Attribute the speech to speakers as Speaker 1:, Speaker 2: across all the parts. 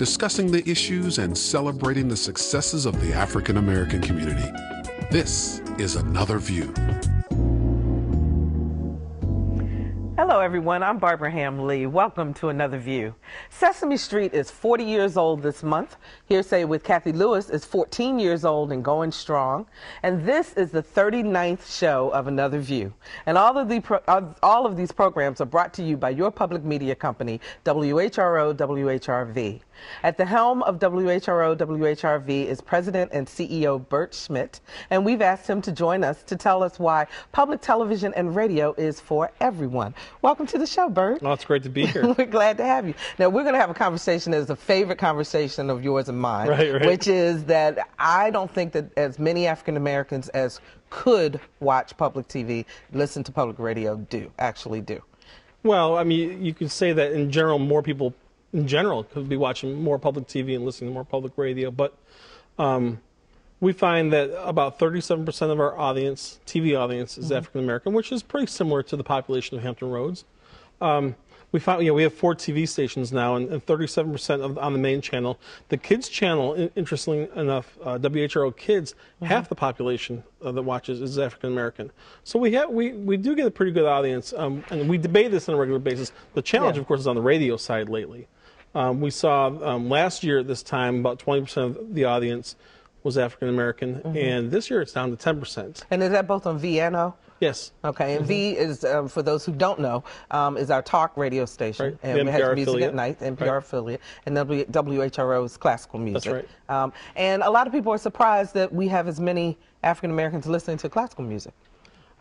Speaker 1: discussing the issues and celebrating the successes of the African American community. This is Another View.
Speaker 2: Hello everyone, I'm Barbara Ham Lee. Welcome to Another View. Sesame Street is 40 years old this month. Hearsay with Kathy Lewis is 14 years old and going strong. And this is the 39th show of Another View. And all of these programs are brought to you by your public media company, WHRO-WHRV. At the helm of WHRO-WHRV is President and CEO Bert Schmidt, and we've asked him to join us to tell us why public television and radio is for everyone. Welcome to the show, Bert.
Speaker 3: Oh, it's great to be here.
Speaker 2: We're glad to have you. Now, we're going to have a conversation that is a favorite conversation of yours and mine,
Speaker 3: right.
Speaker 2: Which is that I don't think that as many African Americans as could watch public TV, listen to public radio actually do.
Speaker 3: Well, I mean, you could say that in general, more people in general could be watching more public TV and listening to more public radio, but we find that about 37% of our audience, TV audience, is African American, which is pretty similar to the population of Hampton Roads. We found, we have 4 TV stations now, and 37% on the main channel. The kids channel, interestingly enough, WHRO Kids, half the population that watches is African American. So we do get a pretty good audience, and we debate this on a regular basis. The challenge, of course, is on the radio side lately. We saw last year at this time about 20% of the audience was African American, and this year it's down to 10%.
Speaker 2: And is that both on VNO?
Speaker 3: Yes.
Speaker 2: Okay, and V is, for those who don't know, is our talk radio station.
Speaker 3: Right.
Speaker 2: And we have music
Speaker 3: affiliate.
Speaker 2: at night, NPR affiliate, and WHRO's classical music.
Speaker 3: That's right.
Speaker 2: And a lot of people are surprised that we have as many African Americans listening to classical music.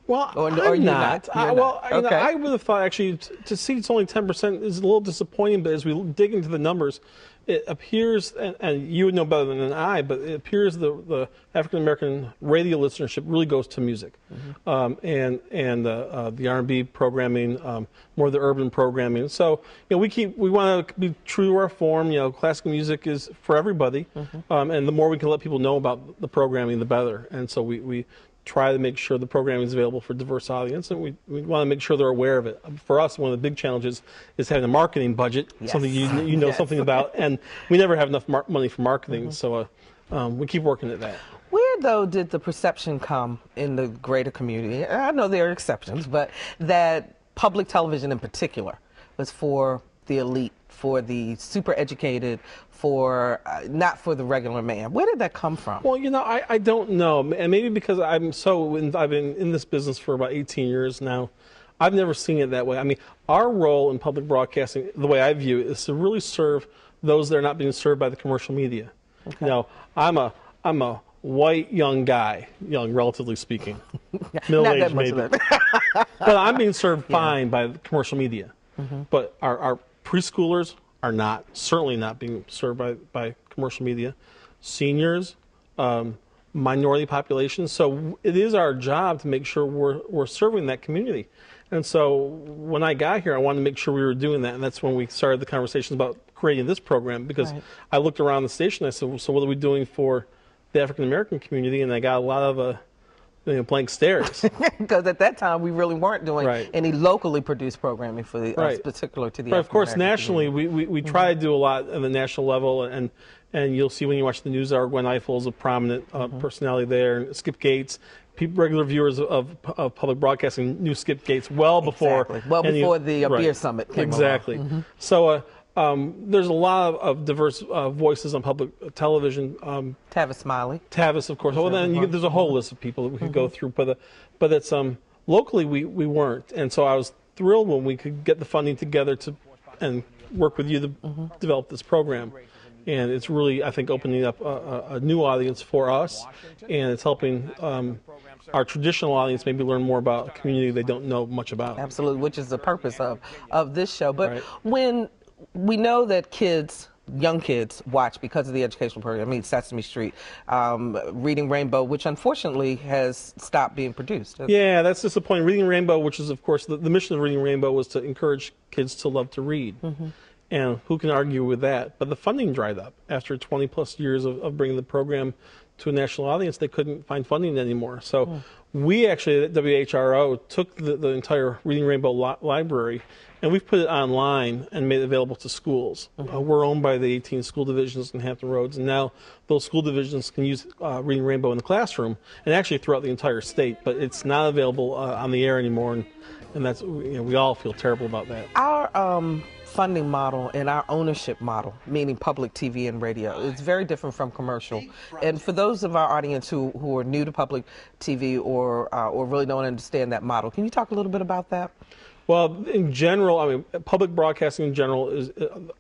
Speaker 3: Well,
Speaker 2: or
Speaker 3: I'm
Speaker 2: you're
Speaker 3: not.
Speaker 2: You're
Speaker 3: Well,
Speaker 2: not. Okay.
Speaker 3: I would have thought actually to see it's only 10% is a little disappointing, but as we dig into the numbers, it appears, and you would know better than I, but it appears the African American radio listenership really goes to music, and the R&B programming, more of the urban programming. So we want to be true to our form. Classical music is for everybody, and the more we can let people know about the programming, the better. And so we try to make sure the programming is available for a diverse audience, and we want to make sure they're aware of it. For us, one of the big challenges is having a marketing budget, something you know something about, and we never have enough money for marketing, so we keep working at that.
Speaker 2: Where, though, did the perception come in the greater community? I know there are exceptions, but that public television in particular was for the elite, for the super educated, not for the regular man. Where did that come from?
Speaker 3: Well, I don't know, and maybe because I've been in this business for about 18 years now. I've never seen it that way. I mean, our role in public broadcasting, the way I view it, is to really serve those that are not being served by the commercial media. Okay. I'm a white young guy, relatively speaking, middle-aged maybe, but I'm being served fine by the commercial media. But our preschoolers are certainly not being served by commercial media. Seniors, minority populations. So it is our job to make sure we're serving that community. And so when I got here, I wanted to make sure we were doing that. And that's when we started the conversations about creating this program, because I looked around the station. I said, so what are we doing for the African American community? And I got a lot of blank stares.
Speaker 2: Because at that time, we really weren't doing any locally produced programming for the particular to the.
Speaker 3: Of course, nationally, we try to do a lot at the national level, and you'll see when you watch the news hour, Gwen Ifill is a prominent personality there, and Skip Gates. Regular viewers of public broadcasting knew Skip Gates well before
Speaker 2: the Beer Summit came along.
Speaker 3: So there's a lot of diverse voices on public television.
Speaker 2: Tavis Smiley.
Speaker 3: Tavis, of course. Well, then there's a whole list of people that we could go through, but it's locally we weren't, and so I was thrilled when we could get the funding together and work with you to develop this program. And it's really, I think, opening up a new audience for us, and it's helping our traditional audience maybe learn more about a community they don't know much about.
Speaker 2: Absolutely, which is the purpose of this show. But when we know that young kids watch because of the educational program, I mean, Sesame Street, Reading Rainbow, which unfortunately has stopped being produced.
Speaker 3: Yeah, that's disappointing. Reading Rainbow, which is, of course, the mission of Reading Rainbow was to encourage kids to love to read. And who can argue with that? But the funding dried up after 20-plus years of bringing the program to a national audience, they couldn't find funding anymore. So we actually at WHRO took the entire Reading Rainbow library, and we've put it online and made it available to schools. We're owned by the 18 school divisions in Hampton Roads, and now those school divisions can use Reading Rainbow in the classroom and actually throughout the entire state. But it's not available on the air anymore, and that's, we all feel terrible about that.
Speaker 2: Our funding model and our ownership model, meaning public TV and radio, is very different from commercial. And for those of our audience who are new to public TV or really don't understand that model, can you talk a little bit about that?
Speaker 3: Well, in general, I mean, public broadcasting in general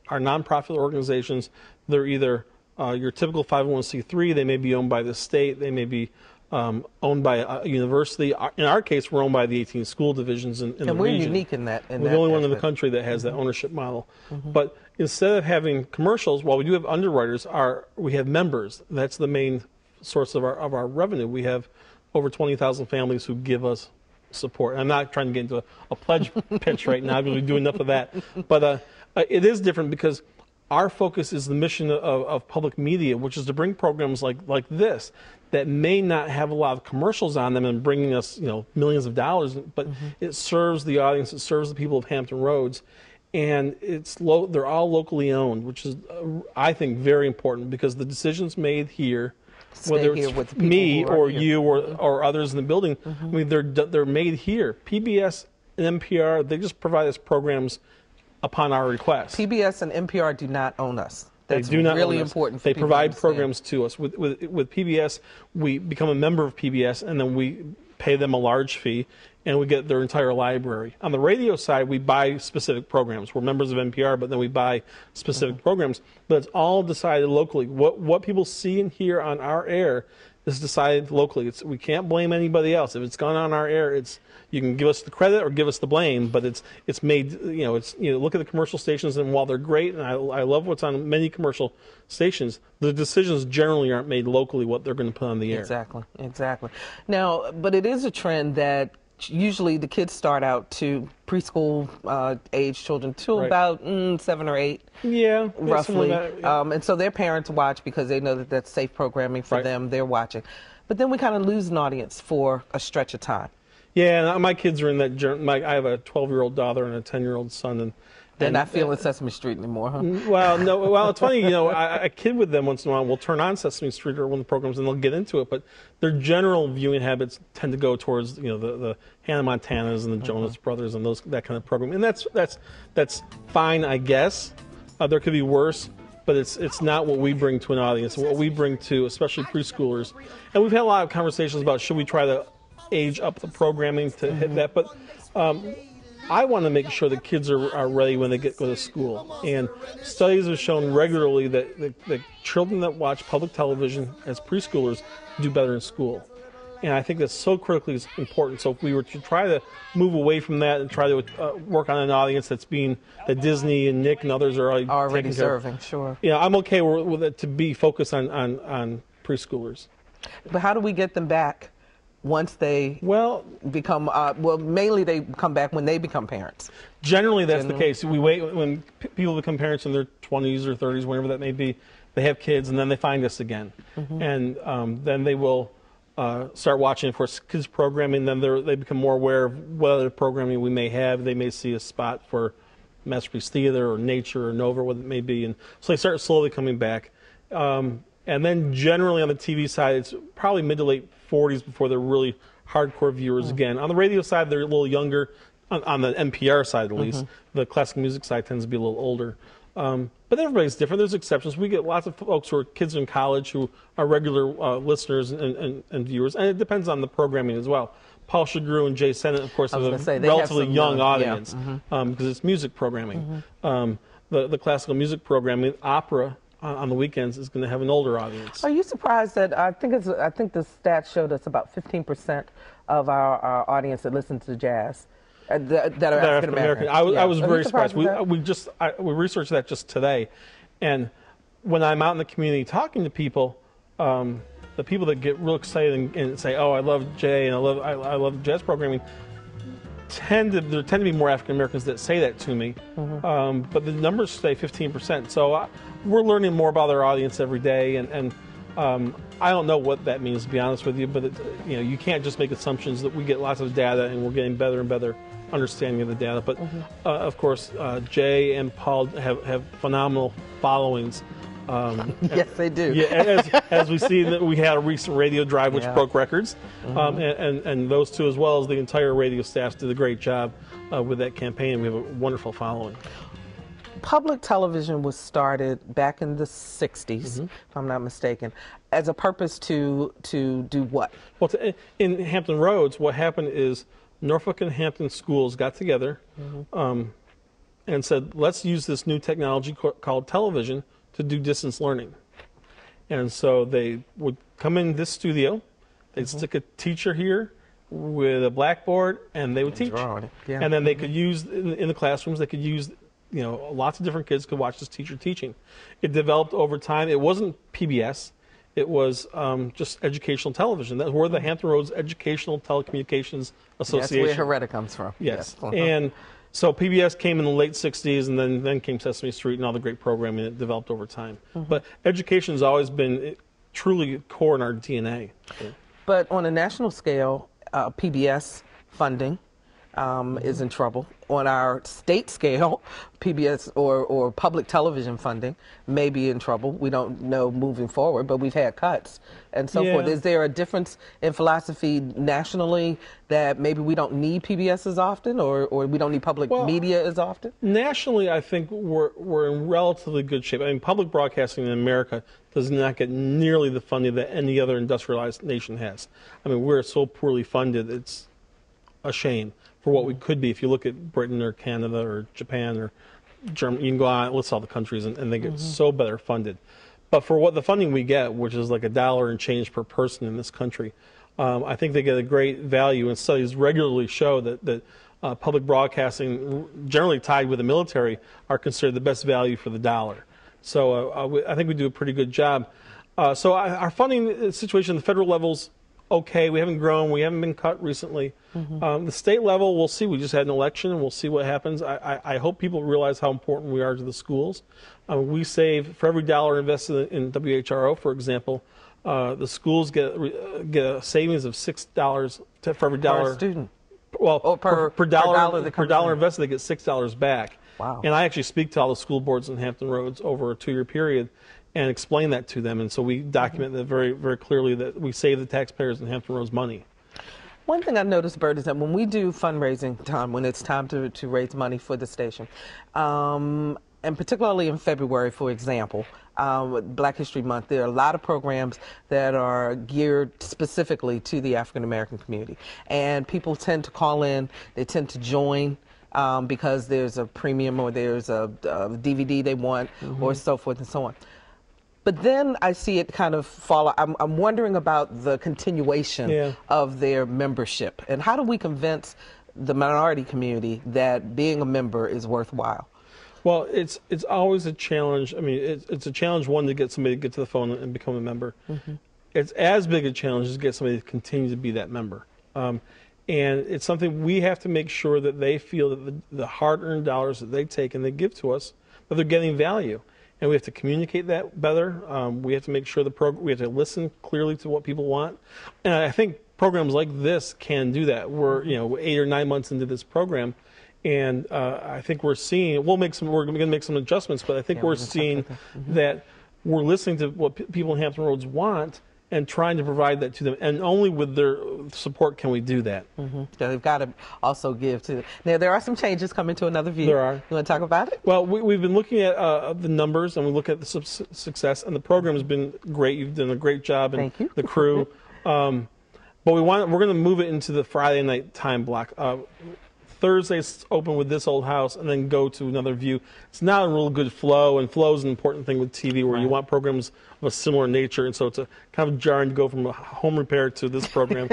Speaker 3: are nonprofit organizations. They're either your typical 501c3, they may be owned by the state, they may be owned by a university. In our case, we're owned by the 18 school divisions in the region.
Speaker 2: And we're unique in that.
Speaker 3: We're the only one in the country that has that ownership model. But instead of having commercials, while we do have underwriters, we have members. That's the main source of our revenue. We have over 20,000 families who give us support. I'm not trying to get into a pledge pitch right now because we do enough of that. But it is different because our focus is the mission of public media, which is to bring programs like this that may not have a lot of commercials on them and bringing us millions of dollars, but it serves the audience, it serves the people of Hampton Roads, and they're all locally owned, which is I think very important because the decisions made here, whether it's me or you or others in the building, I mean they're made here. PBS and NPR, they just provide us programs upon our request.
Speaker 2: PBS and NPR do not own us. That's
Speaker 3: they do not
Speaker 2: really
Speaker 3: own us.
Speaker 2: important.
Speaker 3: They provide programs to us. With PBS, we become a member of PBS, and then we pay them a large fee, and we get their entire library. On the radio side, we buy specific programs. We're members of NPR, but then we buy specific programs. But it's all decided locally. What people see and hear on our air is decided locally. We can't blame anybody else. If it's gone on our air, you can give us the credit or give us the blame, but it's made, look at the commercial stations, and while they're great, and I love what's on many commercial stations, the decisions generally aren't made locally what they're going to put on the air.
Speaker 2: Exactly. Now, but it is a trend that usually the kids start out to preschool age children to about 7 or 8, roughly. And so their parents watch because they know that that's safe programming for them. They're watching. But then we kind of lose an audience for a stretch of time.
Speaker 3: Yeah, my kids are in that journey. I have a 12-year-old daughter and a 10-year-old son, and
Speaker 2: they're not feeling Sesame Street anymore, huh?
Speaker 3: Well, no. Well, it's funny. I kid with them once in a while. We'll turn on Sesame Street or one of the programs, and they'll get into it. But their general viewing habits tend to go towards the Hannah Montanas and the Jonas Brothers and that kind of program. And that's fine, I guess. There could be worse, but it's not what we bring to an audience. What we bring to, especially preschoolers, and we've had a lot of conversations about should we try to age up the programming to hit that, but I want to make sure that kids are ready when they go to school. And studies have shown regularly that the children that watch public television as preschoolers do better in school. And I think that's so critically important. So if we were to try to move away from that and try to work on an audience that Disney and Nick and others are already
Speaker 2: serving, sure.
Speaker 3: Yeah, I'm okay with it to be focused on preschoolers.
Speaker 2: But how do we get them back? Once they become, mainly they come back when they become parents.
Speaker 3: Generally, that's the case. We wait when people become parents in their 20s or 30s, whenever that may be. They have kids, and then they find us again. And then they will start watching, of course, kids programming. Then they become more aware of what other programming we may have. They may see a spot for Masterpiece Theater or Nature or Nova, what it may be. And so they start slowly coming back. And then generally on the TV side, it's probably mid to late 40s before they're really hardcore viewers again. On the radio side, they're a little younger. On the NPR side, at least. The classical music side tends to be a little older. But everybody's different. There's exceptions. We get lots of folks who are kids in college who are regular listeners and viewers. And it depends on the programming as well. Paul Shagru and Jay Sennett, of course, have a relatively young audience because it's music programming. The classical music programming, opera, on the weekends is going to have an older audience.
Speaker 2: Are you surprised that I think the stats showed us about 15% of our audience that listens to jazz that are African American?
Speaker 3: I was very surprised. We researched that just today, and when I'm out in the community talking to people, the people that get real excited and say, "Oh, I love Jay and I love jazz programming," there tend to be more African Americans that say that to me, but the numbers say 15%. So we're learning more about our audience every day, and I don't know what that means, to be honest with you, but you can't just make assumptions that we get lots of data and we're getting better and better understanding of the data. But of course, Jay and Paul have phenomenal followings.
Speaker 2: Yes, they do.
Speaker 3: Yeah, as we see that we had a recent radio drive which broke records, and those two, as well as the entire radio staff, did a great job with that campaign. We have a wonderful following.
Speaker 2: Public television was started back in the 60s, if I'm not mistaken, as a purpose to do what?
Speaker 3: Well, in Hampton Roads, what happened is Norfolk and Hampton schools got together and said, let's use this new technology called television to do distance learning. And so they would come in this studio, they'd stick a teacher here with a blackboard, and they would teach. And then they could use, in the classrooms, they could use, lots of different kids could watch this teacher teaching. It developed over time. It wasn't PBS. It was just educational television. That's where the Hampton Roads Educational Telecommunications Association.
Speaker 2: That's where Heretta comes from.
Speaker 3: Yes. And so PBS came in the late 60s, and then came Sesame Street and all the great programming that developed over time. But education has always been truly core in our DNA.
Speaker 2: But on a national scale, PBS funding is in trouble. On our state scale, PBS or public television funding may be in trouble. We don't know moving forward, but we've had cuts and so forth. Is there a difference in philosophy nationally that maybe we don't need PBS as often, or we don't need public media as often?
Speaker 3: Nationally, I think we're in relatively good shape. I mean, public broadcasting in America does not get nearly the funding that any other industrialized nation has. I mean, we're so poorly funded, it's a shame for what we could be. If you look at Britain or Canada or Japan or Germany, you can go on, list all the countries, and they get so better funded. But for what the funding we get, which is like $1 and change per person in this country, I think they get a great value, and studies regularly show that public broadcasting, generally tied with the military, are considered the best value for the dollar. So I think we do a pretty good job. So our funding situation at the federal level's okay. We haven't grown. We haven't been cut recently. The state level, we'll see. We just had an election, and we'll see what happens. I hope people realize how important we are to the schools. We save, for every dollar invested in WHRO, for example, the schools get a savings of $6 for every dollar.
Speaker 2: Per student.
Speaker 3: Well, per dollar invested, they get $6 back.
Speaker 2: Wow.
Speaker 3: And I actually speak to all the school boards in Hampton Roads over a 2-year period and explain that to them. And so we document that very, very clearly, that we save the taxpayers in Hampton Roads money.
Speaker 2: One thing I've noticed, Bert, is that when we do fundraising time, when it's time to raise money for the station, and particularly in February, for example, Black History Month, there are a lot of programs that are geared specifically to the African American community. And people tend to call in, they tend to join because there's a premium or there's a DVD they want or so forth and so on. But then I see it kind of fall. I'm wondering about the continuation of their membership. And how do we convince the minority community that being a member is worthwhile?
Speaker 3: Well, it's always a challenge. I mean, it's a challenge, one, to get somebody to get to the phone and become a member. It's as big a challenge as to get somebody to continue to be that member. And it's something we have to make sure that they feel that the hard-earned dollars that they take and they give to us, that they're getting value. And we have to communicate that better. We have to make sure we have to listen clearly to what people want. And I think programs like this can do that. We're 8 or 9 months into this program, and I think we're seeing. We're going to make some adjustments, but I think we're seeing that we're listening to what people in Hampton Roads want and trying to provide that to them. And only with their support can we do that.
Speaker 2: So they've got to also give to. Now, there are some changes coming to Another View.
Speaker 3: There are.
Speaker 2: You want to talk about it?
Speaker 3: Well, we've been looking at the numbers, and we look at the success, and the program has been great. You've done a great job, and
Speaker 2: Thank you.
Speaker 3: The crew. But we're going to move it into the Friday night time block. Thursdays open with This Old House, and then go to Another View. It's not a real good flow, and flow is an important thing with TV, where you want programs of a similar nature, and so it's a kind of jarring to go from a home repair to this program.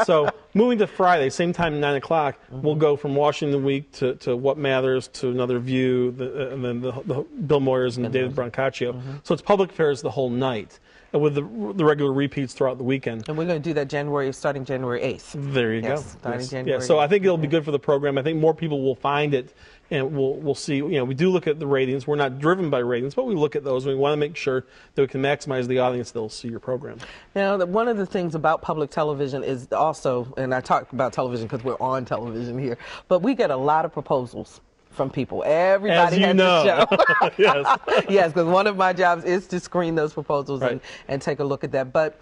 Speaker 3: So moving to Friday, same time, 9 o'clock, we'll go from Washington Week to What Matters to Another View, and then the Bill Moyers and David Brancaccio. So it's public affairs the whole night, and with the regular repeats throughout the weekend.
Speaker 2: And we're going to do that starting January 8th.
Speaker 3: There you go.
Speaker 2: Starting January 8th.
Speaker 3: So I think it'll be good for the program. I think more people will find it and we'll see. We do look at the ratings. We're not driven by ratings, but we look at those. We want to make sure that we can maximize the audience that will see your program.
Speaker 2: Now, one of the things about public television is also, and I talk about television because we're on television here, but we get a lot of proposals from people. Everybody has a show.
Speaker 3: Yes.
Speaker 2: Yes, because one of my jobs is to screen those proposals and take a look at that. But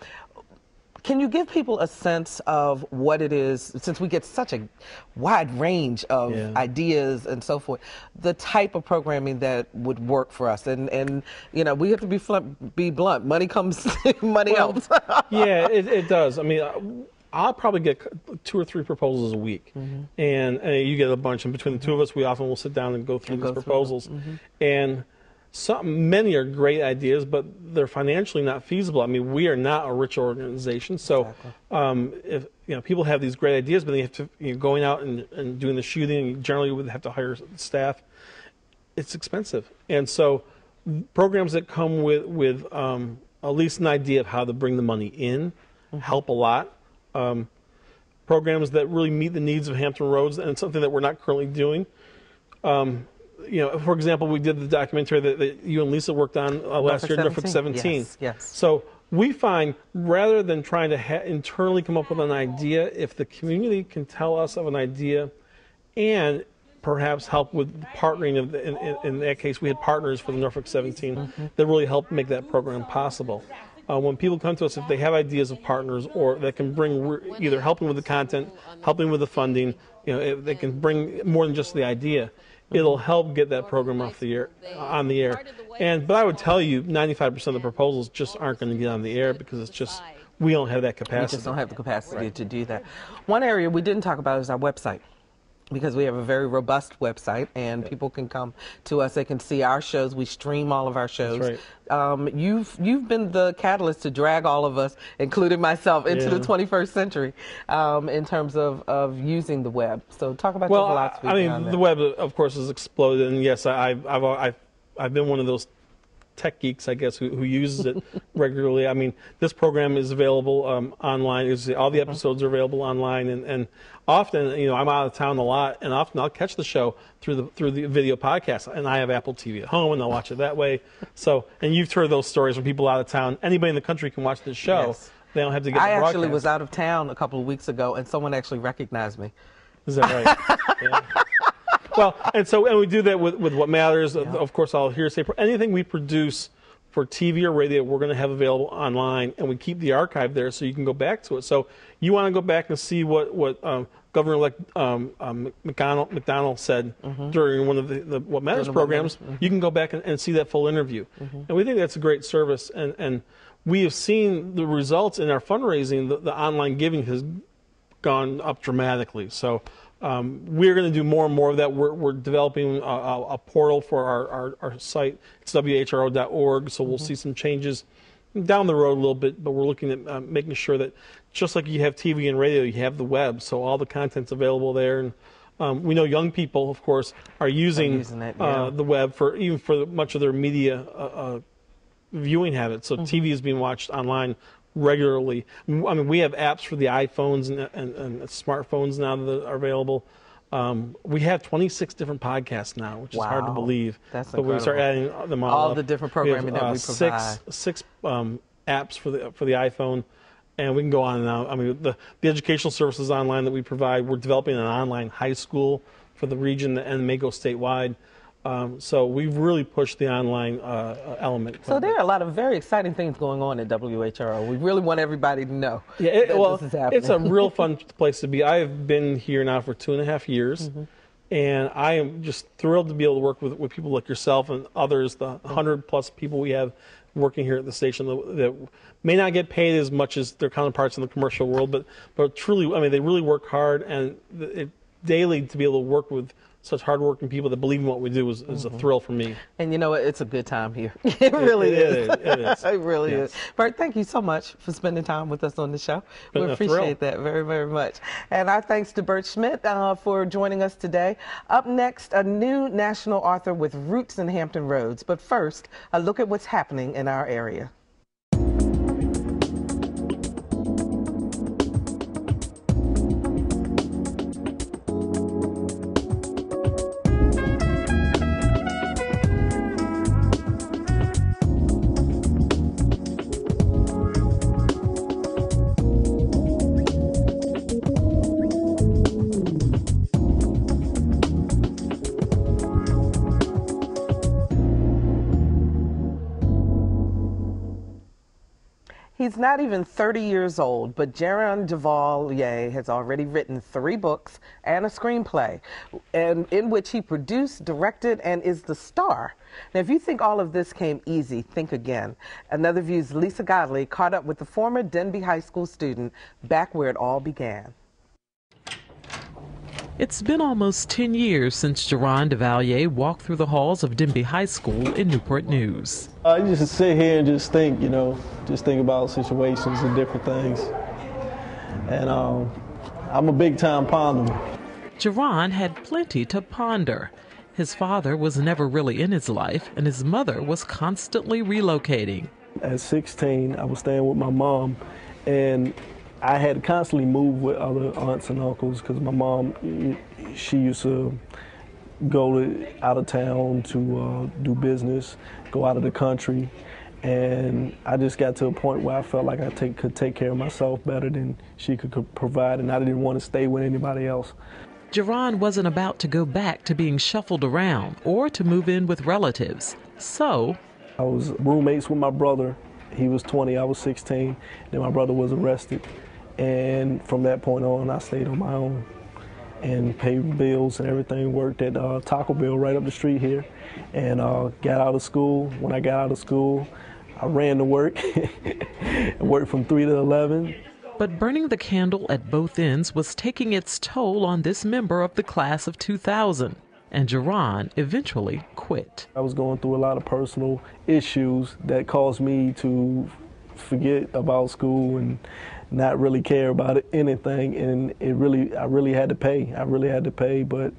Speaker 2: can you give people a sense of what it is, since we get such a wide range of ideas and so forth, the type of programming that would work for us? And we have to be blunt. Money comes, money helps.
Speaker 3: Yeah, it does. I mean, I'll probably get 2 or 3 proposals a week, and you get a bunch. And between the two of us, we often will sit down and go through these proposals. And many are great ideas, but they're financially not feasible. I mean, we are not a rich organization, so if people have these great ideas, but they have to going out and doing the shooting, you generally would have to hire staff. It's expensive, and so programs that come with at least an idea of how to bring the money in help a lot. Programs that really meet the needs of Hampton Roads, and it's something that we're not currently doing. For example, we did the documentary that you and Lisa worked on last year, Norfolk 17.
Speaker 2: Yes.
Speaker 3: So we find, rather than trying to internally come up with an idea, if the community can tell us of an idea and perhaps help with partnering, in that case we had partners for the Norfolk 17 that really helped make that program possible. When people come to us, if they have ideas of partners or that can bring either helping with the content, helping with the funding, if they can bring more than just the idea, it'll help get that program on the air. But I would tell you, 95% of the proposals just aren't going to get on the air because it's just we don't have that capacity.
Speaker 2: We just don't have the capacity to do that. One area we didn't talk about is our website, because we have a very robust website, and people can come to us. They can see our shows. We stream all of our shows.
Speaker 3: That's right.
Speaker 2: You've been the catalyst to drag all of us, including myself, into the 21st century in terms of using the web. So talk about your philosophy.
Speaker 3: The web, of course, has exploded, and yes, I've been one of those tech geeks, I guess, who uses it regularly. I mean, this program is available online. All the episodes are available online, and often, I'm out of town a lot, and often I'll catch the show through the video podcast, and I have Apple TV at home, and I'll watch it that way. So, and you've heard those stories from people out of town. Anybody in the country can watch this show.
Speaker 2: Yes.
Speaker 3: They don't have to get the
Speaker 2: broadcast. I actually was out of town a couple of weeks ago, and someone actually recognized me.
Speaker 3: Is that right? Yeah. Well, and we do that with What Matters. Of course, I'll hear say anything we produce for TV or radio, we're going to have available online, and we keep the archive there so you can go back to it. So you want to go back and see what Governor-elect McDonald said during one of the What Matters programs. You can go back and see that full interview. And we think that's a great service. And we have seen the results in our fundraising. The online giving has gone up dramatically. So we're going to do more and more of that. We're developing a portal for our site. It's WHRO.org, so we'll see some changes down the road a little bit, but we're looking at making sure that just like you have TV and radio, you have the web, so all the content's available there. And we know young people, of course, are using the web for much of their media viewing habits. So TV is being watched online regularly. I mean, we have apps for the iPhones and smartphones now that are available. We have 26 different podcasts now, which is hard to believe.
Speaker 2: That's
Speaker 3: incredible. But we start adding them all up.
Speaker 2: The different programming that we provide.
Speaker 3: Six apps for the iPhone, and we can go on and on. I mean, the educational services online that we provide. We're developing an online high school for the region and may go statewide. So we've really pushed the online element.
Speaker 2: So there are a lot of very exciting things going on at WHRO. We really want everybody to know
Speaker 3: that this is happening. It's a real fun place to be. I have been here now for 2.5 years, and I am just thrilled to be able to work with people like yourself and others, the 100+ people we have working here at the station that may not get paid as much as their counterparts in the commercial world, but truly, I mean, they really work hard, and daily to be able to work with such hardworking people that believe in what we do is a thrill for me.
Speaker 2: And you know what? It's a good time here. It really is.
Speaker 3: It is.
Speaker 2: It really is. Bert, thank you so much for spending time with us on the show. We appreciate that very, very much. And our thanks to Bert Schmidt for joining us today. Up next, a new national author with roots in Hampton Roads. But first, a look at what's happening in our area. He's not even 30 years old, but Jerron Duvalier has already written 3 books and a screenplay, and in which he produced, directed, and is the star. Now, if you think all of this came easy, think again. Another View's Lisa Godley caught up with the former Denby High School student back where it all began.
Speaker 4: It's been almost 10 years since Jerron Duvalier walked through the halls of Denby High School in Newport News.
Speaker 5: I just sit here and just think, just think about situations and different things. And I'm a big-time ponderer.
Speaker 4: Jerron had plenty to ponder. His father was never really in his life, and his mother was constantly relocating.
Speaker 5: At 16, I was staying with my mom, and I had to constantly move with other aunts and uncles because my mom, she used to go out of town to do business, go out of the country, and I just got to a point where I felt like I could take care of myself better than she could provide, and I didn't want to stay with anybody else.
Speaker 4: Jerron wasn't about to go back to being shuffled around or to move in with relatives, so
Speaker 5: I was roommates with my brother. He was 20, I was 16, then my brother was arrested. And from that point on, I stayed on my own and paid bills and everything, worked at Taco Bell right up the street here, and got out of school. When I got out of school, I ran to work, worked from 3 to 11.
Speaker 4: But burning the candle at both ends was taking its toll on this member of the class of 2000, and Jerron eventually quit.
Speaker 5: I was going through a lot of personal issues that caused me to forget about school and not really care about anything, and I really had to pay. But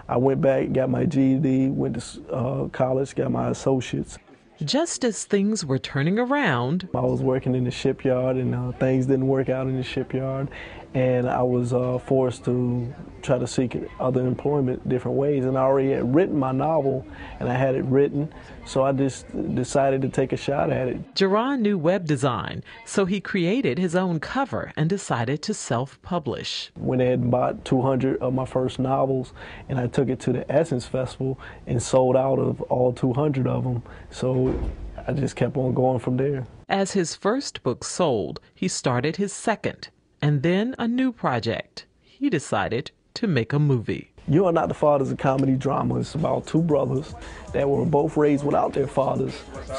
Speaker 5: I went back, got my GED, went to college, got my associates.
Speaker 4: Just as things were turning around,
Speaker 5: I was working in the shipyard, and things didn't work out in the shipyard, and I was forced to try to seek other employment different ways. And I already had written my novel, and I had it written, so I just decided to take a shot at it.
Speaker 4: Jerron knew web design, so he created his own cover and decided to self-publish.
Speaker 5: Went ahead and bought 200 of my first novels, and I took it to the Essence Festival and sold out of all 200 of them. So I just kept on going from there.
Speaker 4: As his first book sold, he started his second, and then a new project. He decided to make a movie.
Speaker 5: You Are Not the Father is a comedy drama. It's about 2 brothers that were both raised without their fathers,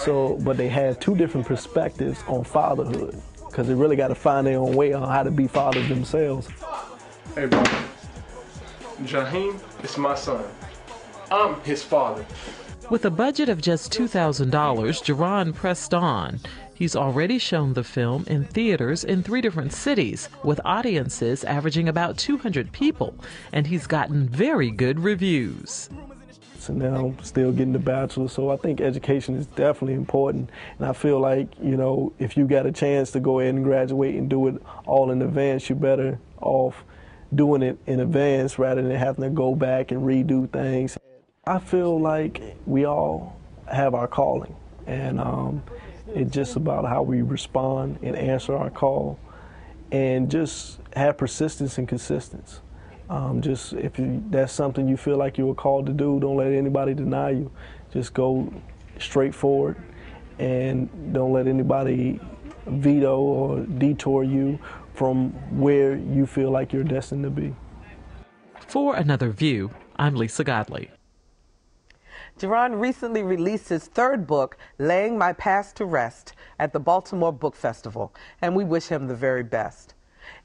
Speaker 5: but they had 2 different perspectives on fatherhood, because they really got to find their own way on how to be fathers themselves.
Speaker 6: Hey, bro. Jaheim is my son. I'm his father.
Speaker 4: With a budget of just $2,000, Jerron pressed on. He's already shown the film in theaters in 3 different cities, with audiences averaging about 200 people, and he's gotten very good reviews.
Speaker 5: So now I'm still getting the bachelor's, so I think education is definitely important. And I feel like, if you got a chance to go ahead and graduate and do it all in advance, you're better off doing it in advance rather than having to go back and redo things. I feel like we all have our calling, and it's just about how we respond and answer our call, and just have persistence and consistency. Just if that's something you feel like you were called to do, don't let anybody deny you. Just go straight forward, and don't let anybody veto or detour you from where you feel like you're destined to be.
Speaker 4: For Another View, I'm Lisa Godley.
Speaker 2: Jerron recently released his 3rd book, Laying My Past to Rest, at the Baltimore Book Festival, and we wish him the very best.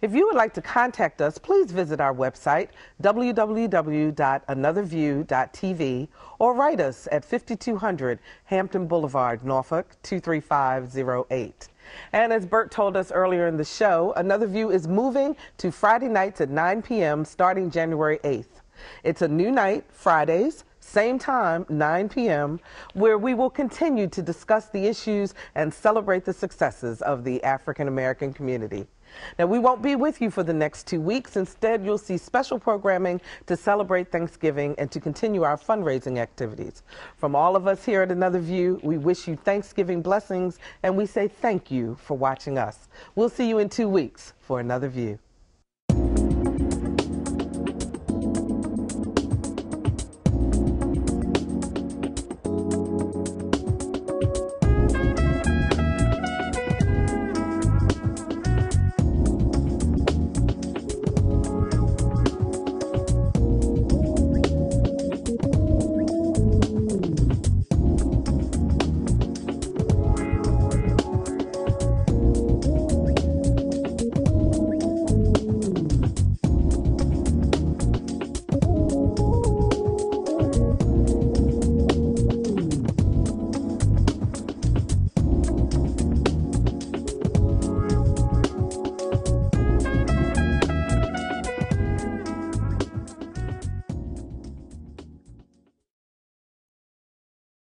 Speaker 2: If you would like to contact us, please visit our website, www.anotherview.tv, or write us at 5200 Hampton Boulevard, Norfolk, 23508. And as Bert told us earlier in the show, Another View is moving to Friday nights at 9 p.m. starting January 8th. It's a new night, Fridays, same time, 9 p.m., where we will continue to discuss the issues and celebrate the successes of the African American community. Now, we won't be with you for the next 2 weeks. Instead, you'll see special programming to celebrate Thanksgiving and to continue our fundraising activities. From all of us here at Another View, we wish you Thanksgiving blessings, and we say thank you for watching us. We'll see you in 2 weeks for Another View.